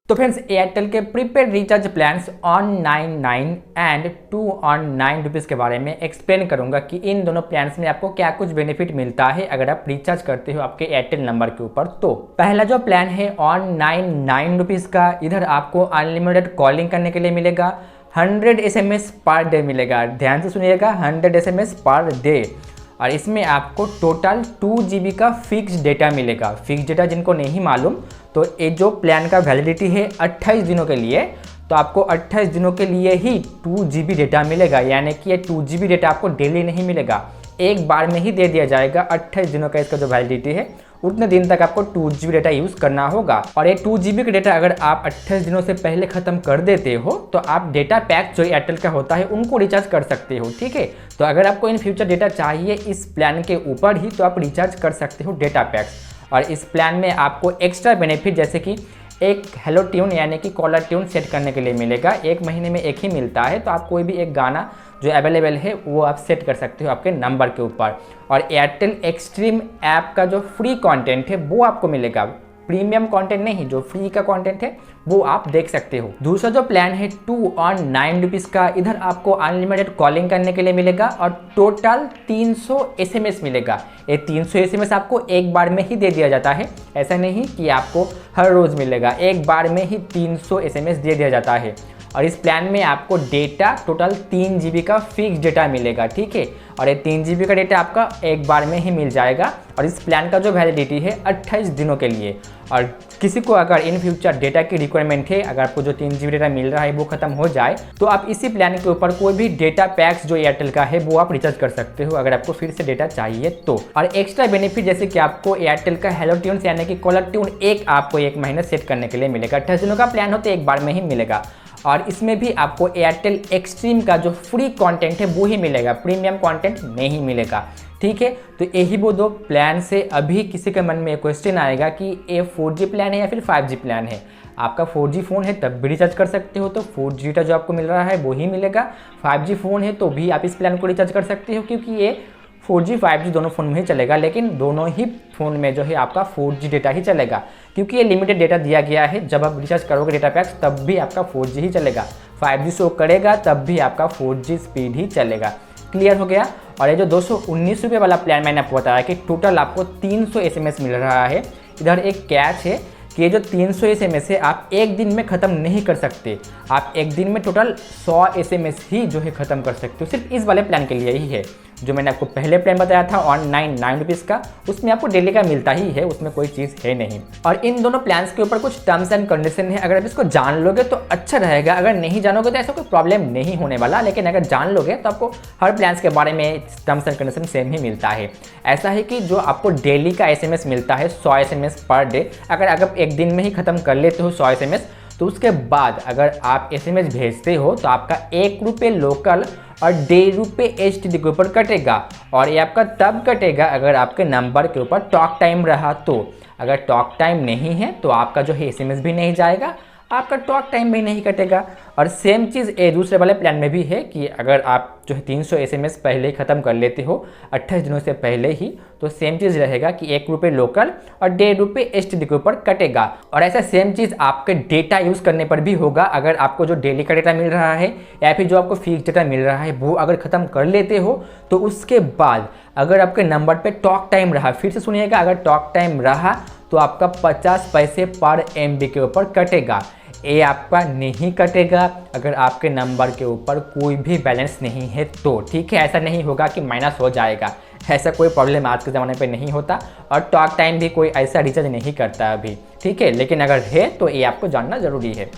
तो friends Airtel के prepaid recharge plans on 99 and 2 on 9 rupees के बारे में एक्सप्लेन करूंगा कि इन दोनों प्लान्स में आपको क्या कुछ बेनिफिट मिलता है अगर आप रिचार्ज करते हो आपके एयरटेल नंबर के ऊपर। तो पहला जो प्लान है ऑन 9 रुपीज़ का, इधर आपको अनलिमिटेड कॉलिंग करने के लिए मिलेगा, 100 SMS पर डे मिलेगा। ध्यान से सुनिएगा, 100 SMS पर डे। और इसमें आपको टोटल 2 GB का फिक्स डेटा मिलेगा। फिक्स डेटा जिनको नहीं मालूम, तो ये जो प्लान का वैलिडिटी है 28 दिनों के लिए, तो आपको 28 दिनों के लिए ही 2 GB डेटा मिलेगा। यानी कि ये 2 GB डेटा आपको डेली नहीं मिलेगा, एक बार में ही दे दिया जाएगा। 28 दिनों का इसका जो वैलिडिटी है, उतने दिन तक आपको 2 GB डेटा यूज़ करना होगा। और ये 2 GB का डेटा अगर आप 28 दिनों से पहले ख़त्म कर देते हो तो आप डेटा पैक जो एयरटेल का होता है उनको रिचार्ज कर सकते हो। ठीक है, तो अगर आपको इन फ्यूचर डेटा चाहिए इस प्लान के ऊपर ही, तो आप रिचार्ज कर सकते हो डेटा पैक्स। और इस प्लान में आपको एक्स्ट्रा बेनिफिट जैसे कि एक हेलो ट्यून यानी कि कॉलर ट्यून सेट करने के लिए मिलेगा। एक महीने में एक ही मिलता है, तो आप कोई भी एक गाना जो अवेलेबल है वो आप सेट कर सकते हो आपके नंबर के ऊपर। और एयरटेल एक्सट्रीम ऐप का जो फ्री कंटेंट है वो आपको मिलेगा, प्रीमियम कंटेंट नहीं, जो फ्री का कंटेंट है वो आप देख सकते हो। दूसरा जो प्लान है 2 ऑन 9 रुपीज़ का, इधर आपको अनलिमिटेड कॉलिंग करने के लिए मिलेगा और टोटल 300 SMS मिलेगा। ये 300 SMS आपको एक बार में ही दे दिया जाता है, ऐसा नहीं कि आपको हर रोज़ मिलेगा, एक बार में ही 300 SMS दे दिया जाता है। और इस प्लान में आपको डेटा टोटल 3 GB का फिक्स डेटा मिलेगा। ठीक है, और ये 3 GB का डेटा आपका एक बार में ही मिल जाएगा। और इस प्लान का जो वैलिडिटी है 28 दिनों के लिए। और किसी को अगर इन फ्यूचर डेटा की रिक्वायरमेंट है, अगर आपको जो 3 GB डेटा मिल रहा है वो खत्म हो जाए, तो आप इसी प्लान के ऊपर कोई भी डेटा पैक्स जो एयरटेल का है वो आप रिचार्ज कर सकते हो अगर आपको फिर से डेटा चाहिए तो। और एक्स्ट्रा बेनिफिट जैसे कि आपको एयरटेल का हेलो ट्यून यानी कि कॉलर ट्यून आपको एक महीने सेट करने के लिए मिलेगा। 28 दिनों का प्लान हो तो एक बार में ही मिलेगा। और इसमें भी आपको एयरटेल एक्सट्रीम का जो फ्री कंटेंट है वो ही मिलेगा, प्रीमियम कंटेंट नहीं मिलेगा। ठीक है, तो यही वो दो प्लान से अभी किसी के मन में एक क्वेश्चन आएगा कि ये 4G प्लान है या फिर 5G प्लान है। आपका 4G फ़ोन है तब भी रिचार्ज कर सकते हो, तो 4G डेटा जो आपको मिल रहा है वो ही मिलेगा। 5G फ़ोन है तो भी आप इस प्लान को रिचार्ज कर सकते हो, क्योंकि ये 4G 5G दोनों फ़ोन में ही चलेगा, लेकिन दोनों ही फ़ोन में जो है आपका 4G डेटा ही चलेगा, क्योंकि ये लिमिटेड डेटा दिया गया है। जब आप रिचार्ज करोगे डेटा पैक्स तब भी आपका 4G ही चलेगा, 5G शो करेगा तब भी आपका 4G स्पीड ही चलेगा। क्लियर हो गया। और ये जो 219 रुपये वाला प्लान मैंने आपको बताया कि टोटल आपको 300 SMS मिल रहा है। इधर एक कैच है कि ये जो 300 SMS है आप एक दिन में ख़त्म नहीं कर सकते, आप एक दिन में टोटल 100 SMS ही जो है ख़त्म कर सकते हो। सिर्फ इस वाले प्लान के लिए ही है। जो मैंने आपको पहले प्लान बताया था ऑन 9 रुपीज़ का, उसमें आपको डेली का मिलता ही है, उसमें कोई चीज़ है नहीं। और इन दोनों प्लान्स के ऊपर कुछ टर्म्स एंड कंडीशन है, अगर आप इसको जान लोगे तो अच्छा रहेगा, अगर नहीं जानोगे तो ऐसा कोई प्रॉब्लम नहीं होने वाला। लेकिन अगर जान लोगे तो आपको हर प्लान्स के बारे में टर्म्स एंड कंडीशन सेम ही मिलता है। ऐसा है कि जो आपको डेली का SMS मिलता है 100 SMS पर डे, अगर आप एक दिन में ही ख़त्म कर लेते हो 100 SMS, तो उसके बाद अगर आप SMS भेजते हो तो आपका 1 रुपये लोकल और 1.5 रुपये STD के ऊपर कटेगा। और ये आपका तब कटेगा अगर आपके नंबर के ऊपर टॉक टाइम रहा तो। अगर टॉक टाइम नहीं है तो आपका जो है SMS भी नहीं जाएगा, आपका टॉक टाइम भी नहीं कटेगा। और सेम चीज़ ये दूसरे वाले प्लान में भी है कि अगर आप जो है 300 SMS पहले ही ख़त्म कर लेते हो 28 दिनों से पहले ही, तो सेम चीज़ रहेगा कि 1 रुपये लोकल और 1.5 रुपये STD के ऊपर कटेगा। और ऐसा सेम चीज़ आपके डेटा यूज़ करने पर भी होगा। अगर आपको जो डेली का डेटा मिल रहा है या फिर जो आपको फिक्स डेटा मिल रहा है वो अगर ख़त्म कर लेते हो, तो उसके बाद अगर आपके नंबर पर टॉक टाइम रहा, फिर से सुनिएगा, अगर टॉक टाइम रहा तो आपका 50 पैसे पर MB के ऊपर कटेगा। ये आपका नहीं कटेगा अगर आपके नंबर के ऊपर कोई भी बैलेंस नहीं है तो। ठीक है, ऐसा नहीं होगा कि माइनस हो जाएगा, ऐसा कोई प्रॉब्लम आज के ज़माने पे नहीं होता। और टॉक टाइम भी कोई ऐसा रिचार्ज नहीं करता अभी। ठीक है, लेकिन अगर है तो ये आपको जानना ज़रूरी है।